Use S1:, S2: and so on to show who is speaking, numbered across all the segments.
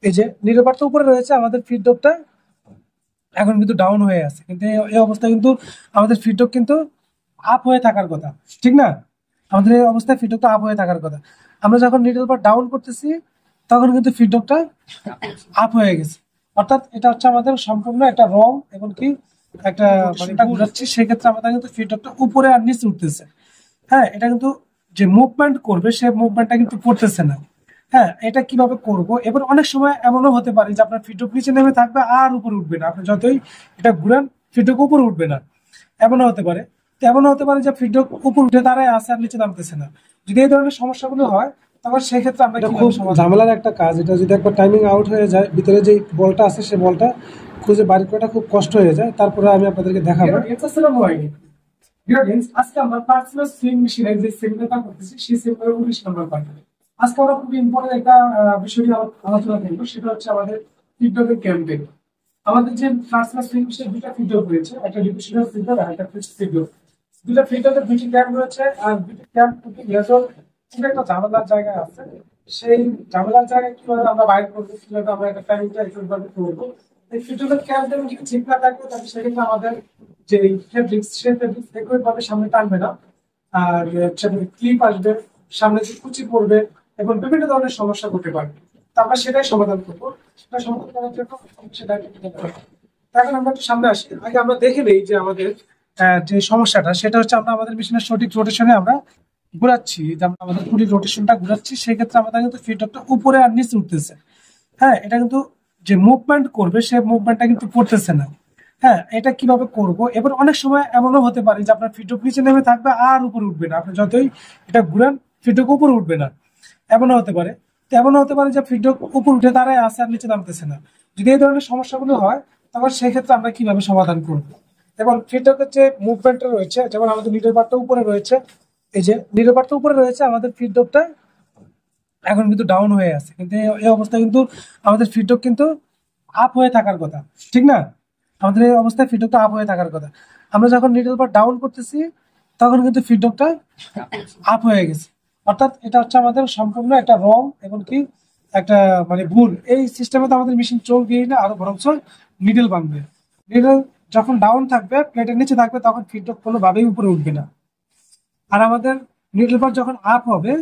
S1: এই যে নিরপার তো উপরে রয়েছে, আমাদের ফিডব্যাকটা এখন কিন্তু ডাউন হয়ে আছে, কিন্তু এই অবস্থায় কিন্তু আমাদের ফিডব্যাক কিন্তু আপ হয়ে থাকার কথা, ঠিক না? আমাদের এই অবস্থায় ফিডব্যাকটা আপ হয়ে থাকার কথা। আমরা যখন নিডল বার ডাউন করতেছি তখন কিন্তু ফিডব্যাকটা আপ হয়ে গেছে, অর্থাৎ এটা হচ্ছে আমাদের সম্পূর্ণ একটা রং এবং কি একটা মানে এটা ঘুরাচ্ছি, সেক্ষেত্রে আমাদের কিন্তু ফিডব্যাকটা উপরে আর নিচে উঠতেছে। হ্যাঁ, এটা কিন্তু যে মুভমেন্ট করবে সে মুভমেন্টটা কিন্তু করতেছে না। হ্যাঁ, এটা কিভাবে করব? এবার অনেক সময় এমনও হতে পারে যে আপনার ফিডব্যাক নিচে নেমে থাকবে আর উপরে উঠবে না, আপনি যতই এটা ঘুরান ফিডব্যাক উপরে উঠবে না। এমনও হতে পারে। তো এমনও হতে পারে যে ফিডব্যাক উপর উঠে দাঁড়ায় আছে আর নিচে নামতেছে না। যদি এই ধরনের সমস্যাগুলো হয় তখন সেক্ষেত্রে আমরা এটা খুব ঝামেলার একটা কাজ। এটা যদি একবার টাইমিং আউট হয়ে যায়, ভিতরে যে বলটা আছে সে বলটা খুঁজে বাড়ি করাটা খুব কষ্ট হয়ে যায়। তারপরে আমি আপনাদেরকে দেখাবো। আজকে আমরা পার্সোনাল সুইং মেশিনের যে সেমিনারটা করতেছি সেই সেমিনারের 19 নম্বর পার্ট। আজকে আমরা খুব ইম্পর্টেন্ট একটা বিষয় নিয়ে আলোচনা করবো, সেটা হচ্ছে আমাদের ফিডব্যাকের ক্যাম্পেইন। আমাদের যে পার্সোনাল সুইং মেশিনের দুটা ফিডব্যাক রয়েছে, একটা ডিভিশনাল ফিডব্যাক আর একটা ফিক্সড ফিডব্যাক। দুটা ফিডব্যাকের দুটি ক্যাম্প রয়েছে, আর দুটি ক্যাম্প দুটি লেসন খুব একটা ঝামেলার জায়গায় আছে। সেই ঝামেলার জায়গায় কিভাবে আমরা বাইর করবো, কিভাবে আমরা একটা টাইমটা একইভাবে করবো, এই ফিডব্যাকের ক্যাম্পটা যদি ঠিক না থাকে তাহলে সেক্ষেত্রে আমাদের যে ফেব্রিক্স সেই ফেব্রিক্স একইভাবে সামনে টানবে না, আর ক্লিপ আসবে, সামনে যে কুচি পড়বে এবং বিভিন্ন ধরনের সমস্যা করতে পারবে। তো আমরা সেটাই সমাধান করবো। সেটা সমাধান করার জন্য সেটা এখন আমরা একটু সামনে আসি। আগে আমরা দেখে নেই যে আমাদের যে সমস্যাটা সেটা হচ্ছে আমরা আমাদের মেশিনের সঠিক রোটেশনে আমরা ঘুরাচ্ছি, যে আমরা আমাদের পুরো রোটেশনটা ঘুরাচ্ছি, সেক্ষেত্রে আমাদের কিন্তু ফিডব্যাকটা উপরে আর নিচে উঠতেছে। হ্যাঁ, এটা কিন্তু যে মুভমেন্ট করবে সে মুভমেন্টটা কিন্তু করতেছে না। হ্যাঁ, এটা কিভাবে করব? এবার অনেক সময় এমনও হতে পারে যে আপনার ফিডব্যাক নিচে নেমে থাকবে আর উপরে উঠবে না, আপনি যতই এটা ঘুরান ফিডব্যাক উপরে উঠবে না। এমনও হতে পারে। তো এমনও হতে পারে যে ফিডব্যাক উপর উঠে দাঁড়ায় আছে আর নিচে নামতেছে না। যদি এই ধরনের সমস্যাগুলো হয় তখন সেক্ষেত্রে আমরা কিভাবে সমাধান করব? এবং ফিডব্যাকের যে মুভমেন্টটা রয়েছে, যেমন আমাদের লিডার বারটা উপরে রয়েছে, এই যে লিডার বারটা উপরে রয়েছে, আমাদের ফিডব্যাকটা এখন কিন্তু ডাউন হয়ে আছে, কিন্তু এই অবস্থায় কিন্তু আমাদের ফিডব্যাক কিন্তু আপ হয়ে থাকার কথা, ঠিক না? আমাদের এই অবস্থায় ফিডব্যাকটা আপ হয়ে থাকার কথা। আমরা যখন নিডল বার ডাউন করতেছি তখন কিন্তু ফিডব্যাকটা আপ হয়ে গেছে, অর্থাৎ এটা হচ্ছে আমাদের সম্পূর্ণ একটা রং এবং কি একটা মানে ভুল। এই সিস্টেমে তো আমাদের মেশিন চলবেই না, আরো বরঞ্চ নিডল বানবে। নিডল যখন ডাউন থাকবে, প্লেটের নিচে থাকবে, তখন ফিডব্যাক কোনোভাবেই উপরে উঠবে না। আর আমাদের নিডল বার যখন আপ হবে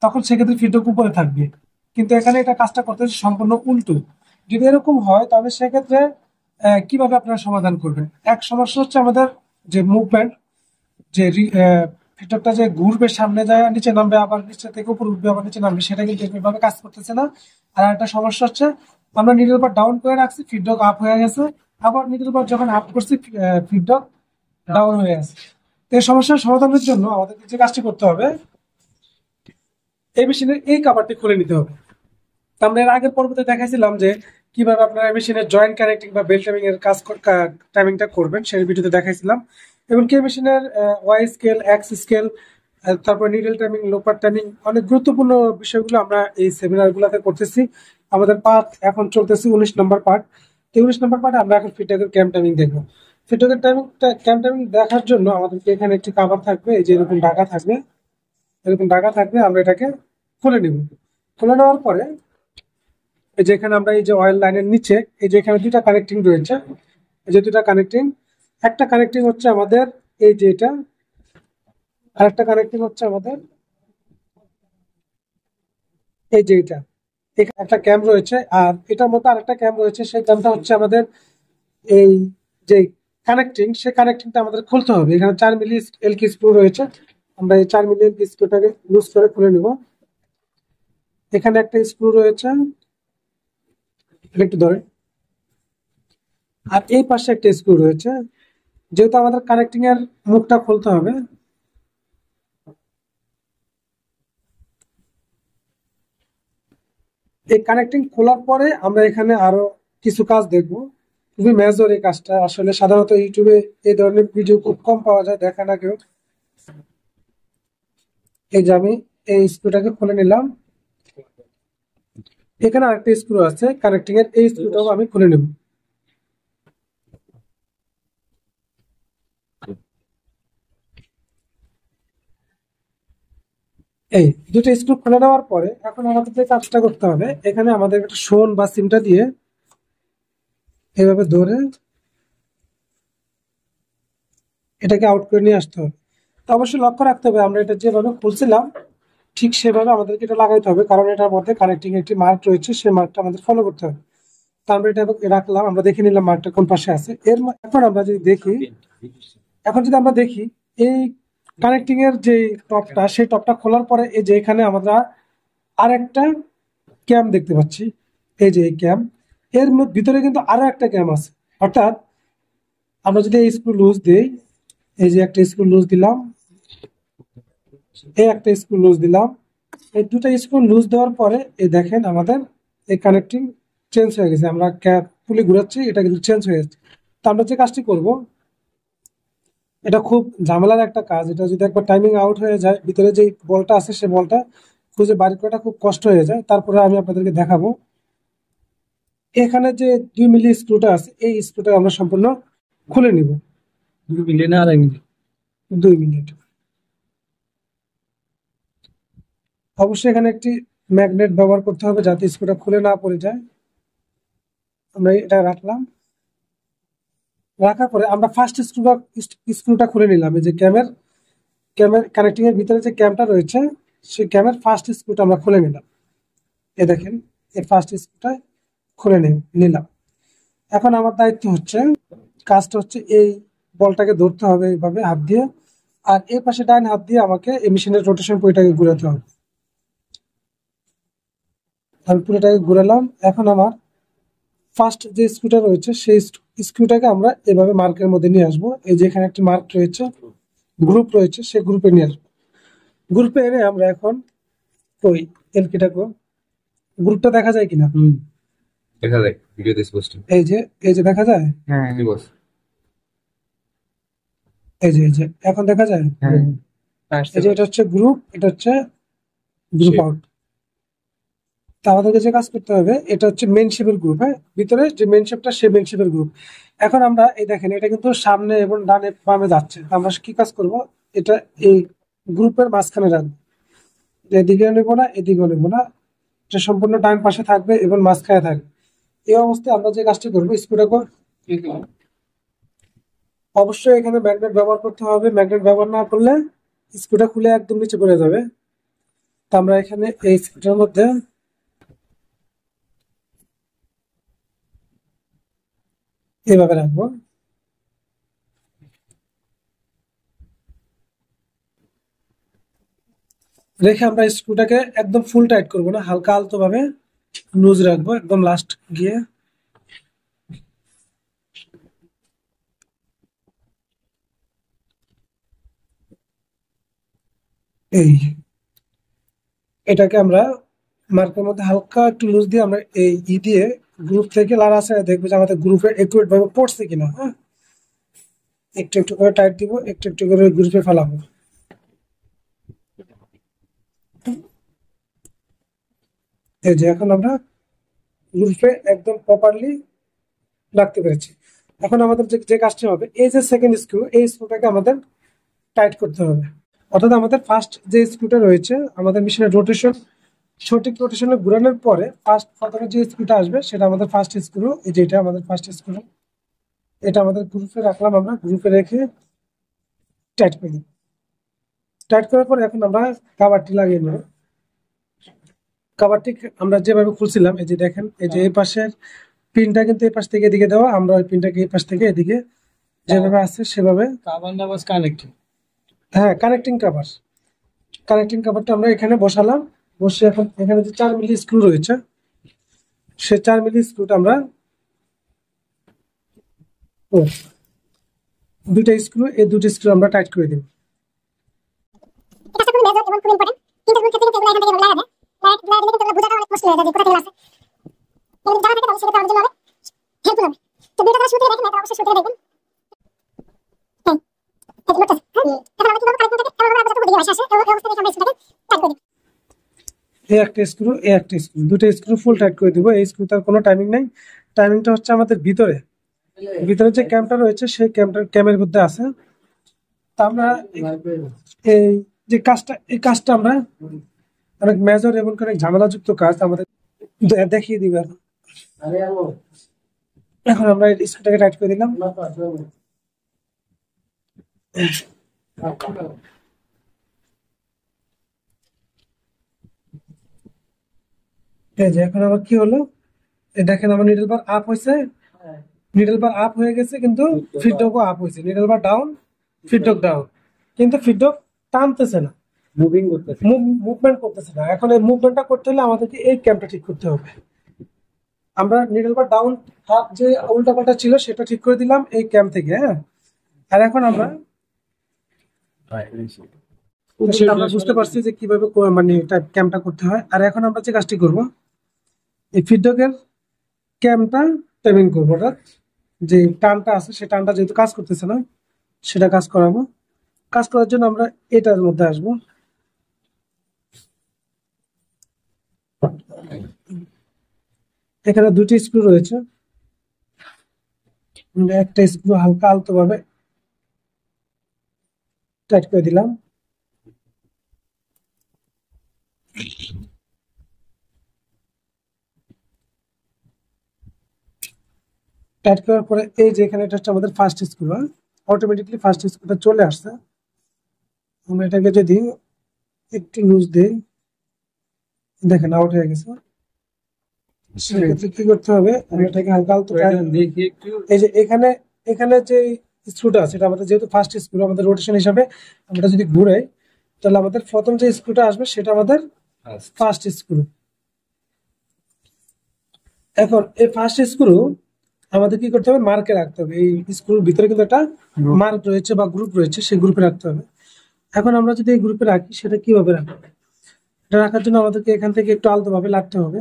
S1: তখন সেক্ষেত্রে ফিডব্যাক উপরে থাকবে। কিন্তু এখানে এটা কাজটা করতে সম্পূর্ণ উল্টো। যদি এরকম হয় তবে সেক্ষেত্রে কিভাবে আপনারা সমাধান করবেন? এক সমস্যা হচ্ছে আমাদের যে মুভমেন্ট, যে ফিডব্যাকটা যে ঘুরবে, সামনে যায় নিচে নামবে, আবার নিচে থেকে উপর উঠবে, আবার নিচে নামবে, সেটা কিন্তু এভাবে কাজ করতেছে না। আর একটা সমস্যা হচ্ছে আমরা নিডল বার ডাউন করে রাখছি, ফিডব্যাক আপ হয়ে গেছে, আবার নিডল বার যখন আপ করছি ফিডব্যাক ডাউন হয়ে আছে। তো এই সমস্যার সমাধানের জন্য আমাদেরকে যে কাজটি করতে হবে, এই মেশিনের এই কাভারটি খুলে নিতে হবে। তো আমরা এর আগের পর্বতে দেখাইছিলাম যে কিভাবে আপনারা মেশিনের জয়েন্ট কানেক্টিং বা বেল্ট টাইমিং এর কাজ টাইমিংটা করবেন, সেই ভিডিওতে দেখাইছিলাম। এবং কি মেশিনের ওয়াই স্কেল, এক্স স্কেল, তারপর নিডল টাইমিং, লোপার টাইমিং, অনেক গুরুত্বপূর্ণ বিষয়গুলো আমরা এই সেমিনার গুলাতে করতেছি। আমাদের পার্ট এখন চলতেছে 19 নম্বর পার্ট। 19 নম্বর পার্টে আমরা এখন ফিডব্যাকের ক্যাম্প টাইমিং দেখবো। ফিডব্যাকের ক্যাম্প টাইমিং দেখার জন্য আমাদেরকে এখানে একটি কাভার থাকবে, এই যে এরকম ঢাকা থাকবে, এরকম ঢাকা থাকবে। আমরা এটাকে খুলে নিব। খুলে নেওয়ার পরে এই যে এখানে আমরা এই যে অয়েল লাইনের নিচে এই যে এখানে দুইটা কানেক্টিং রয়েছে, এই যে দুইটা কানেক্টিং, একটা কানেক্টিং হচ্ছে আমাদের এই যে এটা, আর একটা কানেক্টিং হচ্ছে আমাদের এই যে এটা। এখানে একটা ক্যাম রয়েছে আর এটার মধ্যে আরেকটা ক্যাম রয়েছে, সেই ক্যামটা হচ্ছে আমাদের এই যে কানেক্টিং, সেই কানেক্টিংটা আমাদের খুলতে হবে। এখানে 4 মিলি এলকি স্ক্রু রয়েছে, আমরা এই 4 মিলি এলকি স্ক্রুটাকে লুজ করে খুলে নিব। এখানে একটা স্ক্রু রয়েছে, এটা একটু ধরে, আর এই পাশে একটা স্ক্রু রয়েছে। যেহেতু আমাদের কানেক্টিং এর মুখটা খুলতে হবে, এই কানেক্টিং খোলার পরে আমরা এখানে আরো কিছু কাজ দেখব। খুবই মেজর এই কাজটা, আসলে সাধারণত ইউটিউবে এই ধরনের ভিডিও খুব কম পাওয়া যায়, দেখে না কেউ। এই যে আমি এই স্ক্রুটাকে খুলে নিলাম। এখানে আরেকটা স্ক্রু আছে কানেক্টিং এর, এই স্ক্রুটাও আমি খুলে নেব। এই দুটো স্ক্রু খুলে নেওয়ার পরে এখন আমাদের যে কাজটা করতে হবে, এখানে আমাদের একটা শোন বা সিমটা দিয়ে এভাবে ধরে এটাকে আউট করে নিয়ে আসতে হবে। তো অবশ্যই লক্ষ্য রাখতে হবে আমরা এটা যেভাবে খুলছিলাম ঠিক সেভাবে আমাদেরকে এটা লাগাইতে হবে, কারণ এটার মধ্যে কানেক্টিং একটি মার্ক রয়েছে, সেই মার্কটা আমাদের ফলো করতে হবে। তো আমরা এটা রাখলাম, আমরা দেখে নিলাম মার্কটা কোন পাশে আছে। এখন আমরা যদি দেখি, এই কানেক্টিং এর যে টপটা, সেই টপটা খোলার পরে এই যে এখানে আমরা আরেকটা ক্যাম দেখতে পাচ্ছি। এই যে এই ক্যাম, ভিতরে কিন্তু আরো একটা ক্যাম আছে। অর্থাৎ আমরা যদি এই স্ক্রু লুজ দিই, এই যে একটা স্ক্রু লুজ দিলাম, এই একটা স্ক্রু লুজ দিলাম, এই দুটো স্ক্রু লুজ দেওয়ার পরে এই দেখেন আমাদের এই কানেক্টিং চেঞ্জ হয়ে গেছে। আমরা ক্যাপ পুলি ঘুরাচ্ছি, এটা কিন্তু চেঞ্জ হয়ে যাচ্ছে। তো আমরা যে কাজটি করব, এটা খুব ঝামেলার একটা কাজ। এটা যদি একবার টাইমিং আউট হয়ে যায়, ভিতরে যে বলটা আছে সেই বলটা খুঁজে বাড়ি করাটা খুব কষ্ট হয়ে যায়। তারপরে আমি আপনাদেরকে দেখাবো। এখানে যে 2 মিলি স্ক্রুটা আছে, এই স্ক্রুটা আমরা সম্পূর্ণ খুলে নিব।
S2: 2 মিলি না 2.5 মিলি?
S1: 2 মিনিট। অবশ্যই এখানে একটি ম্যাগনেট ব্যবহার করতে হবে যাতে স্ক্রুটা খুলে না পড়ে যায়। আমরা এটা রাখলাম, রাখার পরে আমরা ফার্স্ট স্ক্রুটা খুলে নিলাম। এই যে ক্যামের কানেক্টিং এর ভিতরে যে ক্যামটা রয়েছে, সেই ক্যামের ফার্স্ট স্ক্রুটা আমরা খুলে নিলাম। এ দেখেন, এই ফার্স্ট স্ক্রুটা খুলে নিলাম। এখন আমার দায়িত্ব হচ্ছে, কাজটা হচ্ছে এই বলটাকে ধরতে হবে এইভাবে হাত দিয়ে, আর এই পাশে ডান হাত দিয়ে আমাকে এই মেশিনের রোটেশন পুরোটাকে ঘুরাতে হবে। আমি পুরোটাকে ঘুরালাম। এখন আমার ফার্স্ট যে স্ক্রুটা রয়েছে, সেই স্ক্রুটাকে আমরা এভাবে মার্কের মধ্যে নিয়ে আসবো। এই যে এখানে একটি মার্ক রয়েছে, গ্রুপ রয়েছে, সেই গ্রুপে নিয়ে আসবো। গ্রুপে এনে আমরা এখন ওই এলকিটাকে, গ্রুপটা দেখা যায় কিনা?
S2: দেখা যায় ভিডিওতে স্পষ্ট।
S1: এই যে দেখা যায়।
S2: হ্যাঁ বস।
S1: এই যে এখন দেখা যায়।
S2: হ্যাঁ
S1: এই যে এটা হচ্ছে গ্রুপ, এটা হচ্ছে গ্রুপ
S2: Shape.
S1: আউট। তা আমাদেরকে যে কাজ করতে হবে, এটা হচ্ছে মেন শেপের গ্রুপ। হ্যাঁ, ভিতরে যে মেন শেপটা, সেই মেন শেপের গ্রুপ। এখন আমরা এই দেখেন, এটা কিন্তু সামনে এবং ডানে বামে যাচ্ছে। তো আমরা কি কাজ করব, এটা এই গ্রুপের মাঝখানে রাখবো। এদিকেও নেবো না, এদিকেও নেবো না, এটা সম্পূর্ণ ডান পাশে থাকবে এবং মাঝখানে থাকবে। এই অবস্থায় আমরা যে কাজটি করবো, স্ক্রুটাকে অবশ্যই এখানে ম্যাগনেট ব্যবহার করতে হবে। ম্যাগনেট ব্যবহার না করলে স্ক্রুটা খুলে একদম নিচে পড়ে যাবে। তো আমরা এখানে এই স্ক্রুটার মধ্যে এভাবে রাখবো। রেখে আমরা স্ক্রুটাকে একদম ফুল টাইট করবো না, হালকা আলতো ভাবে লুজ রাখবো একদম লাস্ট গিয়ে। এই এটাকে আমরা মার্কের মধ্যে হালকা একটু লুজ দিয়ে আমরা এই দিয়ে গ্রুপ থেকে লাড়াচাড়া দেখবো যে আমাদের গ্রুপে একুরেট ভাবে পড়ছে কিনা। হ্যাঁ, একটু একটু করে টাইট দিব, একটু একটু করে গ্রুপে ফেলাবো। এই যে এখন আমরা গ্রুপে একদম প্রপারলি রাখতে পেরেছি। এখন আমাদের যে কাজটি হবে, এই যে সেকেন্ড স্ক্রু, এই স্ক্রুটাকে আমাদের টাইট করতে হবে। অর্থাৎ আমাদের ফার্স্ট যে স্ক্রুটা রয়েছে, আমাদের মেশিনের রোটেশন সঠিক রোটেশনে ঘুরানোর পরে ফার্স্ট প্রথমে যে স্ক্রুটা আসবে, সেটা আমাদের ফার্স্ট স্ক্রু। এই যে এটা আমাদের ফার্স্ট স্ক্রু, এটা আমাদের গ্রুপে রাখলাম। আমরা গ্রুপে রেখে টাইট করে দিই। টাইট করার পর এখন আমরা কাভারটি লাগিয়ে নেব। কাভারটি আমরা যেভাবে খুলছিলাম, এই যে দেখেন, এই যে এই পাশের পিনটা কিন্তু এই পাশ থেকে এদিকে দেওয়া, আমরা ওই পিনটাকে এই পাশ থেকে এদিকে যেভাবে আছে সেভাবে। হ্যাঁ, কানেক্টিং কাভারটা আমরা এখানে বসালাম। বসে এখন এখানে যে 4 মিলি স্ক্রু রয়েছে, সেই 4 মিলি স্ক্রুটা আমরা দুইটা স্ক্রু, এই দুটো স্ক্রু আমরা টাইট করে দিব। এই একটা স্ক্রু, এই একটা স্ক্রু, দুটো স্ক্রু ফুল টাইট করে দিব। এই স্ক্রু তার কোনো টাইমিং নেই। টাইমিংটা হচ্ছে আমাদের ভিতরে যে ক্যামটা রয়েছে, সেই ক্যামের মধ্যে আছে। তা আমরা এই যে কাজটা, এই কাজটা আমরা অনেক মেজর এবং অনেক ঝামেলাযুক্ত কাজ আমাদের দেখিয়ে দিবে এখন। এখন আমরা স্ক্রুটাকে টাইট করে দিলাম। এই যে এখন আবার কি হলো, এই দেখেন আমার নিডল বার আপ হয়েছে, নিডল বার আপ হয়ে গেছে, কিন্তু ফিডব্যাকও আপ হয়েছে। নিডল বার ডাউন, ফিডব্যাক ডাউন, কিন্তু ফিডব্যাক টানতেছে না,
S2: মুভিং করতেছে।
S1: মুভমেন্ট করতেছে না। এখন এই মুভমেন্টটা করতে হলে আমাদেরকে এই ক্যামটা ঠিক করতে হবে। আমরা নিডল বার ডাউন হাফ যে উল্টাপাল্টা ছিল সেটা ঠিক করে দিলাম এই ক্যাম থেকে। হ্যাঁ, আর এখন আমরা সেটা আমরা বুঝতে পারছি যে কিভাবে মানে এটা ক্যামটা করতে হয়। আর এখন আমরা যে কাজটি করব, এই ফিডব্যাকের ক্যামটা টেবিং করবো, অর্থাৎ যে টানটা আছে সেই টানটা যেহেতু কাজ করতেছে না সেটা কাজ করাবো। কাজ করার জন্য আমরা এটার মধ্যে আসবো। এখানে দুটি স্ক্রু রয়েছে, একটা স্ক্রু হালকা আলতো ভাবে টাইট করে দিলাম। টাইট করার পরে এই যে এখানে এটা হচ্ছে আমাদের ফার্স্ট স্ক্রু, অটোমেটিকলি ফার্স্ট স্ক্রুটা চলে আসছে। আমরা এটাকে যদি একটু লুজ দিই, দেখেন আউট হয়ে গেছে। সেক্ষেত্রে কি করতে হবে, আমরা এটাকে হালকা আলতো
S2: দেখি একটু।
S1: এই যে এখানে এখানে যে স্ক্রুটা আছে, এটা আমাদের যেহেতু ফার্স্ট স্ক্রু, আমাদের রোটেশন হিসাবে আমরা যদি ঘুরাই তাহলে আমাদের প্রথম যে স্ক্রুটা আসবে সেটা আমাদের ফার্স্ট স্ক্রু। এখন এই ফার্স্ট স্ক্রু আমাদের কি করতে হবে, মার্কে রাখতে হবে। এই স্ক্রুর ভিতরে কিন্তু একটা মার্ক রয়েছে বা গ্রুপ রয়েছে, সেই গ্রুপে রাখতে হবে। এখন আমরা যদি এই গ্রুপে রাখি সেটা কিভাবে রাখবো, এটা রাখার জন্য আমাদেরকে এখান থেকে একটু আলতো ভাবে লাগতে হবে।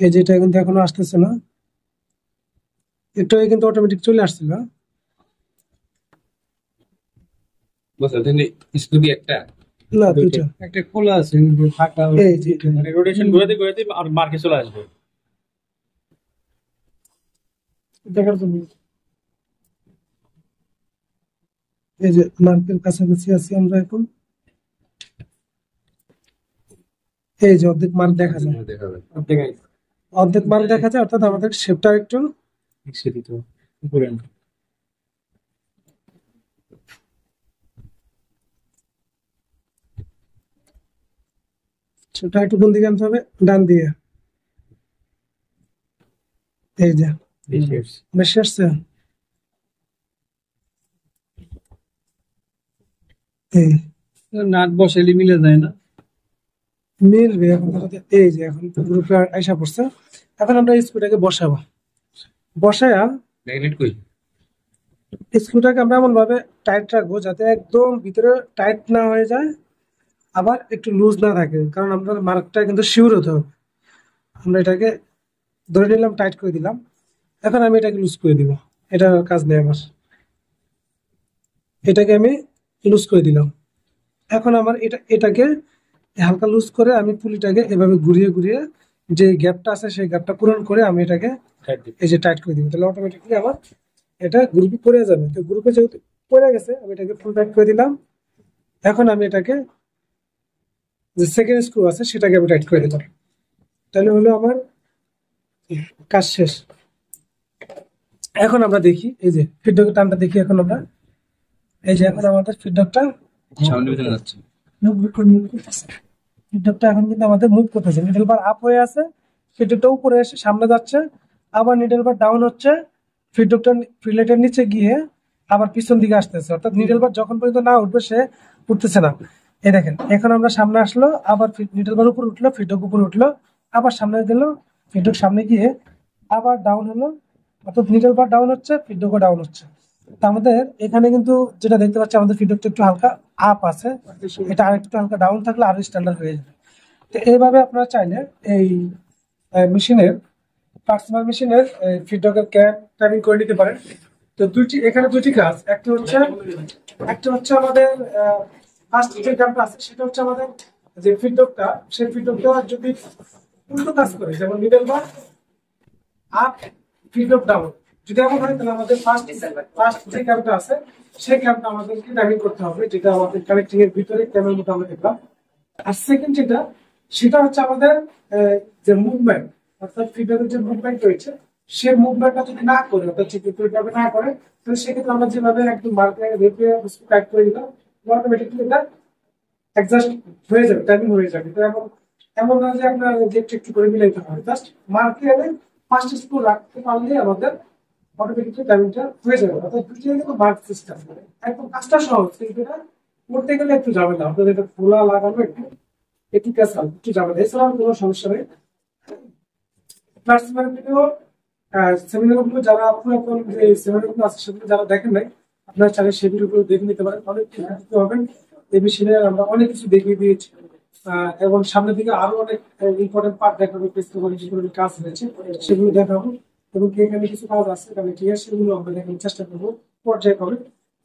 S1: এই যে এটা কিন্তু এখনো আসতেছে না, একটু কিন্তু অটোমেটিক চলে আসছিল।
S2: বস এখানে স্কুটি একটা
S1: না দুইটা,
S2: একটা খোলা আছে ফাঁকা,
S1: এই যে এটা।
S2: মানে রোটেশন ঘোরাতে ঘোরাতে আর মার্কে চলে আসবে।
S1: দেখার জন্য এই যে মার্কের কাছাকাছি আছি আমরা এখন। এই যে অর্ধেক মার্ক দেখা যায়,
S2: দেখাবে
S1: অর্ধেক মার্ক দেখা যায়, অর্থাৎ আমাদের শেপটা একটু
S2: সেটি তো উপরে না।
S1: শেপটা একটু কোন দিকে আনতে হবে, ডান দিয়ে। এই যে বেশি আসছে, এই
S2: নাট বসাইলে মিলে যায় না।
S1: মিলবে এখন তাহলে। এই যে এখন গ্রুপে আইসা পড়ছে। এখন আমরা স্ক্রুটাকে বসাবো, বসায়া
S2: ম্যাগনেট কই
S1: স্ক্রুটাকে আমরা এমন ভাবে টাইট রাখবো যাতে একদম ভিতরে টাইট না হয়ে যায়, আবার একটু লুজ না থাকে, কারণ আমরা মার্কটা কিন্তু শিওর হতে হবে। আমরা এটাকে ধরে নিলাম, টাইট করে দিলাম। এখন আমি এটাকে লুজ করে দিব, এটা কাজ নেই আমার। এটাকে আমি লুজ করে দিলাম। এখন আমার এটাকে হালকা লুজ করে আমি পুলিটাকে এভাবে ঘুরিয়ে ঘুরিয়ে যে গ্যাপটা আছে সেই গ্যাপটা পূরণ করে আমি এটাকে এই যে টাইট করে দিব। তাহলে অটোমেটিকলি আমার এটা গ্রুপে পড়ে যাবে। তো গ্রুপে যেহেতু পড়ে গেছে আমি এটাকে ফুল টাইট করে দিলাম। এখন আমি এটাকে যে সেকেন্ড স্ক্রু আছে সেটাকে আমি টাইট করে দিলাম। তাহলে হলো আমার কাজ শেষ। এখন আমরা দেখি এই যে ফিডব্যাকের টানটা দেখি। এখন আমরা এই যে এখন আমাদের ফিডব্যাকটা
S2: সামনে ভিতরে যাচ্ছে।
S1: ফিডব্যাকটা এখন কিন্তু আমাদের মুভ করতেছে। নিডল বার আপ হয়ে আছে, ফিডব্যাকটা উপরে এসে সামনে যাচ্ছে, আবার নিডল বার ডাউন হচ্ছে, ফিডব্যাকটা ফিলেটের নিচে গিয়ে আবার পিছন দিকে আসতেছে। অর্থাৎ নিডল বার যখন পর্যন্ত না উঠবে সে উঠতেছে না। এই দেখেন এখন আমরা সামনে আসলো, আবার নিডল বার উপরে উঠলো, ফিডব্যাক উপরে উঠলো, আবার সামনে গেল, ফিডব্যাক সামনে গিয়ে আবার ডাউন হলো। অর্থাৎ নিডল বার ডাউন হচ্ছে, ফিডব্যাকও ডাউন হচ্ছে। তা আমাদের এখানে কিন্তু যেটা দেখতে পাচ্ছি আমাদের ফিডব্যাকটা একটু হালকা আপ আছে, এটা আর একটু হালকা ডাউন থাকলে আরো স্ট্যান্ডার্ড হয়ে যাবে। তো এইভাবে আপনারা চাইলে এই মেশিনের পার্সোনাল মেশিনের ফিডব্যাকের ক্যাম টাইমিং করে নিতে পারেন। তো এখানে দুইটি কাজ, একটা হচ্ছে আমাদের ফার্স্ট যে কাজটা আছে সেটা হচ্ছে আমাদের যে ফিডব্যাকটা, সেই ফিডব্যাকটা যদি উল্টো কাজ করে, যেমন মিডল বার আপ, ফিডব্যাক ডাউন, যদি এমন হয় তাহলে আমাদের ফার্স্ট যে ক্যামটা আছে সেই ক্যামটা আমাদেরকে টাইমিং করতে হবে, যেটা আমাদের কানেক্টিং এর ভিতরে ক্যামেরার মতো আমরা দেখলাম। আর সেকেন্ড যেটা, সেটা হচ্ছে আমাদের যে মুভমেন্ট, অর্থাৎ ফিডব্যাকের যে মুভমেন্ট রয়েছে সেই মুভমেন্টটা যদি না করে, অর্থাৎ চিত্রভাবে না করে, তাহলে সেক্ষেত্রে আমরা যেভাবে একদম মার্কে রেখে টাইপ করে দিলাম, অটোমেটিকলি এটা অ্যাডজাস্ট হয়ে যাবে, টাইমিং হয়ে যাবে। তো এমন এমন না যে আপনার যে একটু করে মিলাইতে হবে, জাস্ট মার্কে এনে ফার্স্ট স্কুল রাখতে পারলে আমাদের অটোমেটিকলি টাইমিংটা হয়ে যাবে। অর্থাৎ দুটোই কিন্তু মার্ক সিস্টেম, একদম কাজটা সহজ, কিন্তু এটা করতে গেলে একটু ঝামেলা, আপনাদের এটা খোলা লাগানো একটু একটু ক্যাসাল, একটু ঝামেলা, এছাড়াও কোনো সমস্যা নেই। প্লাস সেমিনারগুলো যারা পুরাতন যে সেমিনারগুলো আছে সেগুলো যারা দেখেন নাই, আপনারা চাইলে সেগুলো দেখে নিতে পারেন, অনেক কিছু হবেন। এই মেশিনে আমরা অনেক কিছু দেখিয়ে দিয়েছি, এবং সামনের দিকে আরো অনেক ইম্পর্টেন্ট পার্ট দেখাবো, যেগুলো কাজ রয়েছে সেগুলো দেখাবো, এবং এখানে কিছু কাজ আছে এখানে, ঠিক আছে, সেগুলো আমরা দেখানোর চেষ্টা করবো পর্যায়ক্রমে।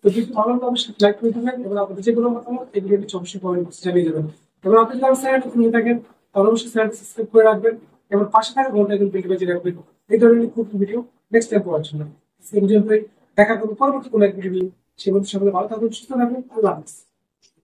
S1: তো যদি ভালো লাগে অবশ্যই লাইক করে দেবেন, এবং আপনাদের যেগুলো মতামত এগুলো নিচে অবশ্যই কমেন্ট বক্সে জানিয়ে দেবেন। এবং আপনি যদি আমার চ্যানেলটি খুলে থাকেন তাহলে অবশ্যই চ্যানেলটি সাবস্ক্রাইব করে রাখবেন, এবং পাশে থাকা ঘন্টা কিন্তু বেল বাজিয়ে রাখবেন এই ধরনের খুব ভিডিও নেক্সট টাইম পাওয়ার জন্য। সেই পর্যন্ত দেখা করবো পরবর্তী কোনো এক ভিডিও। সে বলতে সকলে ভালো থাকুন, সুস্থ থাকুন, আল্লাহ হাফেজ।